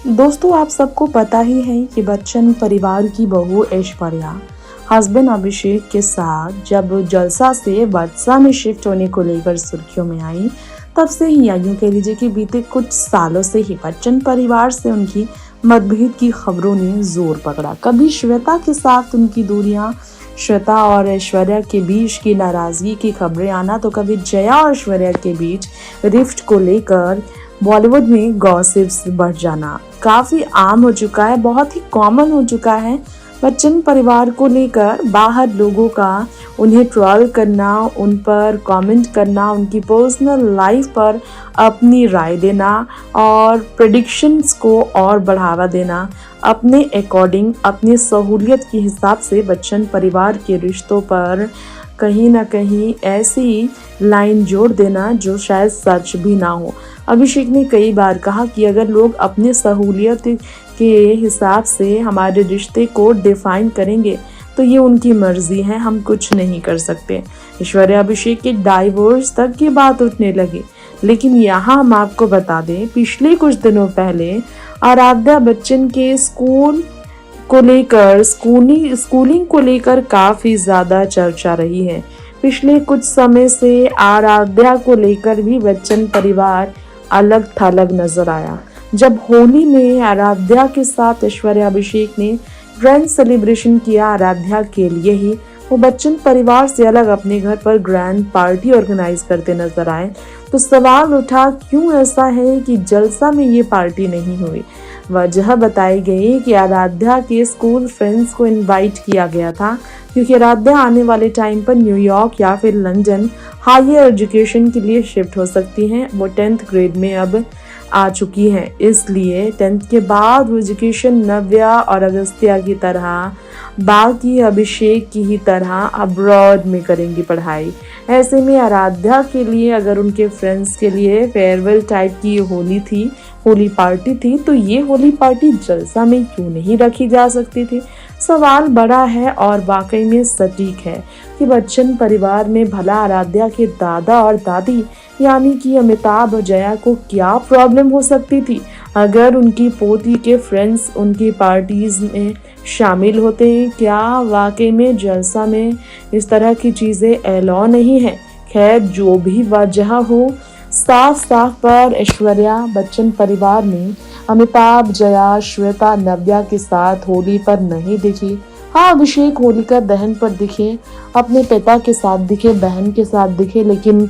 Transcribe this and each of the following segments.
दोस्तों, आप सबको पता ही है कि बच्चन परिवार की बहू ऐश्वर्या हस्बैंड अभिषेक के साथ जब जलसा से वत्सा में शिफ्ट होने को लेकर सुर्खियों में आई, तब से ही या यूं कह लीजिए कि बीते कुछ सालों से ही बच्चन परिवार से उनकी मतभेद की खबरों ने जोर पकड़ा। कभी श्वेता के साथ उनकी दूरियां, श्वेता और ऐश्वर्या के बीच की नाराजगी की खबरें आना, तो कभी जया और ऐश्वर्या के बीच रिफ्ट को लेकर बॉलीवुड में गॉसिप्स बढ़ जाना काफी आम हो चुका है, बहुत ही कॉमन हो चुका है। बच्चन परिवार को लेकर बाहर लोगों का उन्हें ट्रोल करना, उन पर कमेंट करना, उनकी पर्सनल लाइफ पर अपनी राय देना और प्रेडिक्शंस को और बढ़ावा देना, अपने अकॉर्डिंग, अपनी सहूलियत के हिसाब से बच्चन परिवार के रिश्तों पर कहीं ना कहीं ऐसी लाइन जोड़ देना जो शायद सच भी ना हो। अभिषेक ने कई बार कहा कि अगर लोग अपनी सहूलियत के हिसाब से हमारे रिश्ते को डिफाइन करेंगे तो ये उनकी मर्जी है, हम कुछ नहीं कर सकते। ऐश्वर्या अभिषेक के डाइवोर्स तक की बात उठने लगी। लेकिन यहाँ हम आपको बता दें, पिछले कुछ दिनों पहले आराध्या बच्चन के स्कूलिंग को लेकर काफी ज्यादा चर्चा रही है। पिछले कुछ समय से आराध्या को लेकर भी बच्चन परिवार अलग थलग नजर आया। जब होली में आराध्या के साथ ऐश्वर्या अभिषेक ने ग्रैंड सेलिब्रेशन किया आराध्या के लिए ही, वो बच्चन परिवार से अलग अपने घर पर ग्रैंड पार्टी ऑर्गेनाइज करते नजर आए। तो सवाल उठा, क्यों ऐसा है कि जलसा में ये पार्टी नहीं हुई। वजह बताई गई कि आराध्या के स्कूल फ्रेंड्स को इनवाइट किया गया था, क्योंकि आराध्या आने वाले टाइम पर न्यूयॉर्क या फिर लंदन हायर एजुकेशन के लिए शिफ्ट हो सकती हैं। वो 10th ग्रेड में अब आ चुकी हैं, इसलिए 10th के बाद वो एजुकेशन नव्या और अगस्त्या की तरह, बाकी अभिषेक की ही तरह अब्रॉड में करेंगी पढ़ाई। ऐसे में आराध्या के लिए, अगर उनके फ्रेंड्स के लिए फेयरवेल टाइप की होली पार्टी थी, तो ये होली पार्टी जलसा में क्यों नहीं रखी जा सकती थी। सवाल बड़ा है और वाकई में सटीक है कि बच्चन परिवार में भला आराध्या के दादा और दादी यानी कि अमिताभ और जया को क्या प्रॉब्लम हो सकती थी अगर उनकी पोती के फ्रेंड्स उनकी पार्टीज में शामिल होते हैं। क्या वाकई में जलसा में इस तरह की चीज़ें अलाउ नहीं है। खैर, जो भी वजह हो, साफ पर ऐश्वर्या बच्चन परिवार में अमिताभ, जया, श्वेता, नव्या के साथ होली पर नहीं दिखी। हाँ, अभिषेक होलिका दहन पर दिखे, अपने पिता के साथ दिखे, बहन के साथ दिखे, लेकिन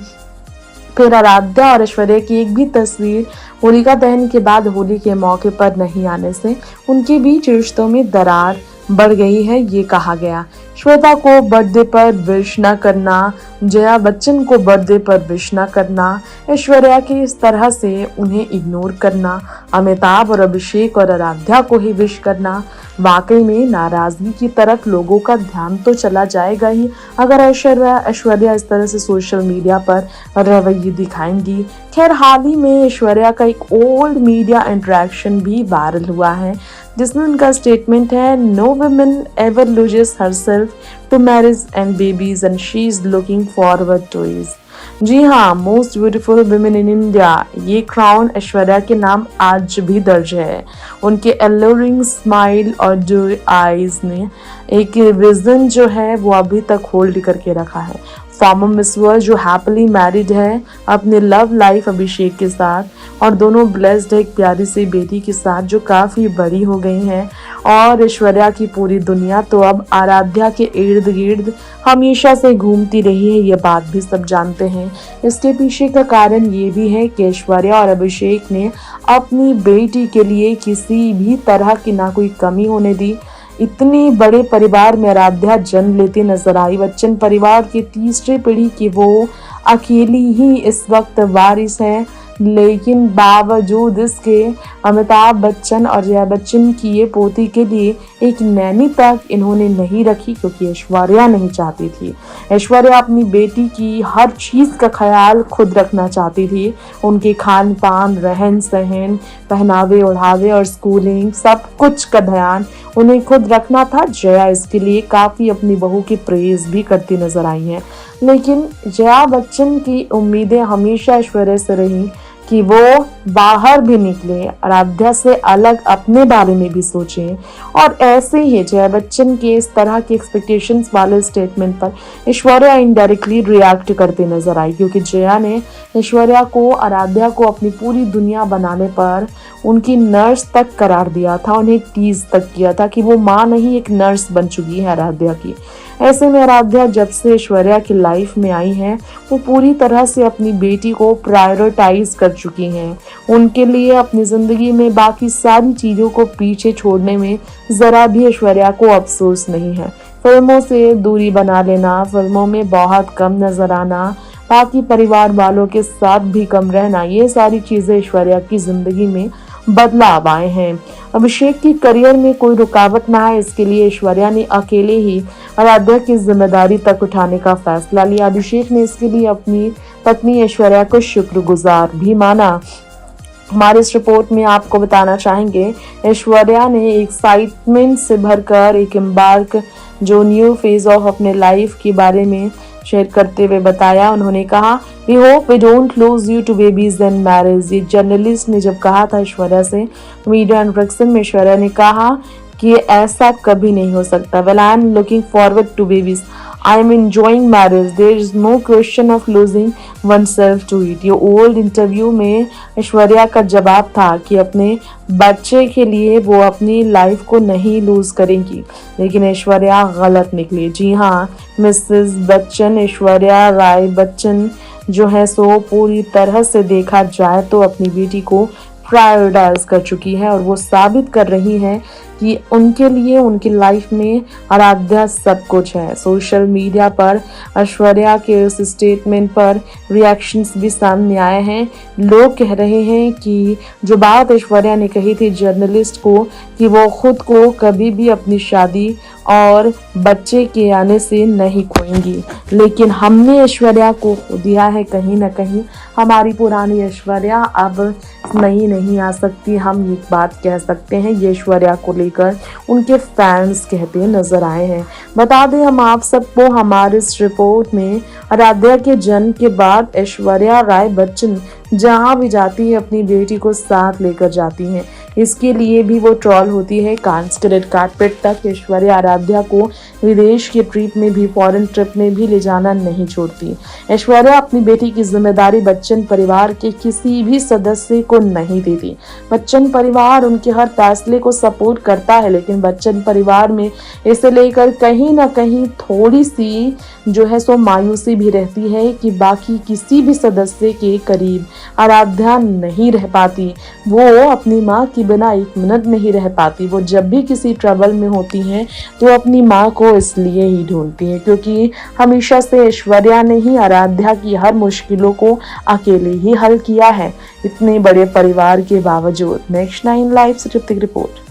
फिर आराध्या और ऐश्वर्या की एक भी तस्वीर होलिका दहन के बाद होली के मौके पर नहीं आने से उनके बीच रिश्तों में दरार बढ़ गई है, ये कहा गया। श्वेता को बर्थडे पर विश न करना, जया बच्चन को बर्थडे पर विश न करना, ऐश्वर्या के इस तरह से उन्हें इग्नोर करना, अमिताभ और अभिषेक और आराध्या को ही विश करना, वाकई में नाराजगी की तरफ लोगों का ध्यान तो चला जाएगा ही अगर ऐश्वर्या इस तरह से सोशल मीडिया पर रवैये दिखाएंगी। खैर, हाल ही में ऐश्वर्या का एक ओल्ड मीडिया इंटरेक्शन भी वायरल हुआ है, जिसमें उनका स्टेटमेंट है, no woman ever loses herself to marriage and babies and she is looking forward to it. जी हाँ, most beautiful women in India, ये क्राउन ऐश्वर्या के नाम आज भी दर्ज है। उनके एलोरिंग स्माइल और जो आईज ने एक विजन जो है वो अभी तक होल्ड करके रखा है। फॉर्मर मिस वर्ल्ड जो हैप्पीली मैरिड है अपने लव लाइफ अभिषेक के साथ, और दोनों ब्लेस्ड है एक प्यारी सी बेटी के साथ जो काफ़ी बड़ी हो गई हैं। और ऐश्वर्या की पूरी दुनिया तो अब आराध्या के इर्द गिर्द हमेशा से घूमती रही है, ये बात भी सब जानते हैं। इसके पीछे का कारण ये भी है कि ऐश्वर्या और अभिषेक ने अपनी बेटी के लिए किसी भी तरह की ना कोई कमी होने दी। इतने बड़े परिवार में आराध्या जन्म लेती नजर आई। बच्चन परिवार की तीसरी पीढ़ी की वो अकेली ही इस वक्त वारिस है, लेकिन बावजूद इसके अमिताभ बच्चन और जया बच्चन की ये पोती के लिए एक नैनी तक इन्होंने नहीं रखी, क्योंकि ऐश्वर्या नहीं चाहती थी। ऐश्वर्या अपनी बेटी की हर चीज़ का ख्याल खुद रखना चाहती थी। उनके खान पान, रहन सहन, पहनावे ओढ़ावे और स्कूलिंग, सब कुछ का ध्यान उन्हें खुद रखना था। जया इसके लिए काफ़ी अपनी बहू की प्रेज भी करती नजर आई हैं, लेकिन जया बच्चन की उम्मीदें हमेशा ऐश्वर्या से रही कि वो बाहर भी निकले, आराध्या से अलग अपने बारे में भी सोचें। और ऐसे ही जया बच्चन के इस तरह के एक्सपेक्टेशंस वाले स्टेटमेंट पर ऐश्वर्या इनडायरेक्टली रिएक्ट करते नजर आई, क्योंकि जया ने ऐश्वर्या को, आराध्या को अपनी पूरी दुनिया बनाने पर उनकी नर्स तक करार दिया था, उन्हें टीज तक किया था कि वो माँ नहीं एक नर्स बन चुकी है आराध्या की। ऐसे में आराध्या जब से ऐश्वर्या की लाइफ में आई हैं, वो पूरी तरह से अपनी बेटी को प्रायोरिटाइज कर चुकी हैं। उनके लिए अपनी जिंदगी में बाकी सारी चीजों को पीछे छोड़ने में जरा भी ऐश्वर्या को अफसोस नहीं है। फिल्मों से दूरी बना लेना, फिल्मों में बहुत कम नजर आना, बाकी परिवार वालों के साथ भी कम रहना, ये सारी चीजें ऐश्वर्या की जिंदगी में बदलाव आए हैं। अभिषेक की करियर में कोई रुकावट ना आए, इसके लिए ऐश्वर्या ने अकेले ही आराध्या की जिम्मेदारी तक उठाने का फैसला लिया। अभिषेक ने इसके लिए अपनी पत्नी ऐश्वर्या को शुक्रगुजार भी माना। हमारे इस रिपोर्ट में आपको बताना चाहेंगे, ऐश्वर्या ने एक्साइटमेंट से भरकर एक एम्बार्क जो न्यू फेज ऑफ अपने लाइफ के बारे में शेयर करते हुए बताया। उन्होंने कहा, we hope we don't lose you to babies and marriage. ये जर्नलिस्ट ने जब कहा था ऐश्वर्या से मीडिया इंटरेक्शन में, ऐश्वर्या ने कहा कि ऐसा कभी नहीं हो सकता। Well I am looking forward to babies, I am enjoying marriage, there is no question of losing oneself to it. ये ओल्ड इंटरव्यू में ऐश्वर्या का जवाब था कि अपने बच्चे के लिए वो अपनी लाइफ को नहीं लूज करेंगी, लेकिन ऐश्वर्या गलत निकली। जी हाँ, मिसेस बच्चन, ऐश्वर्या राय बच्चन जो है सो पूरी तरह से देखा जाए तो अपनी बेटी को प्रायोरिटाइज कर चुकी है, और वो साबित कर रही है कि उनके लिए उनकी लाइफ में आराध्या सब कुछ है। सोशल मीडिया पर ऐश्वर्या के उस स्टेटमेंट पर रिएक्शंस भी सामने आए हैं। लोग कह रहे हैं कि जो बात ऐश्वर्या ने कही थी जर्नलिस्ट को कि वो खुद को कभी भी अपनी शादी और बच्चे के आने से नहीं खोएंगी, लेकिन हमने ऐश्वर्या को खो दिया है। कहीं ना कहीं हमारी पुरानी ऐश्वर्या अब नहीं आ सकती, हम एक बात कह सकते हैं। ये ऐश्वर्या को लेकर उनके फैंस कहते नजर आए हैं। बता दें हम आप सबको, हमारे इस रिपोर्ट में आराध्या के जन्म के बाद ऐश्वर्या राय बच्चन जहां भी जाती है अपनी बेटी को साथ लेकर जाती हैं। इसके लिए भी वो ट्रॉल होती है, कांस के रेड कार्पेट तक ऐश्वर्या आराध्या को विदेश के ट्रिप में भी, फॉरेन ट्रिप में भी ले जाना नहीं छोड़ती। ऐश्वर्या अपनी बेटी की जिम्मेदारी बच्चन परिवार के किसी भी सदस्य को नहीं देती। बच्चन परिवार उनके हर फैसले को सपोर्ट करता है, लेकिन बच्चन परिवार में इसे लेकर कहीं ना कहीं थोड़ी सी जो है सो मायूसी भी रहती है कि बाकी किसी भी सदस्य के करीब आराध्या नहीं रह पाती। वो अपनी माँ के बिना एक मिनट नहीं रह पाती। वो जब भी किसी ट्रबल में होती हैं तो अपनी माँ को इसलिए ही ढूंढती हैं, क्योंकि हमेशा से ऐश्वर्या ने ही आराध्या की हर मुश्किलों को अकेले ही हल किया है, इतने बड़े परिवार के बावजूद। नेक्स्ट 9 लाइव से ऋतिक रिपोर्ट।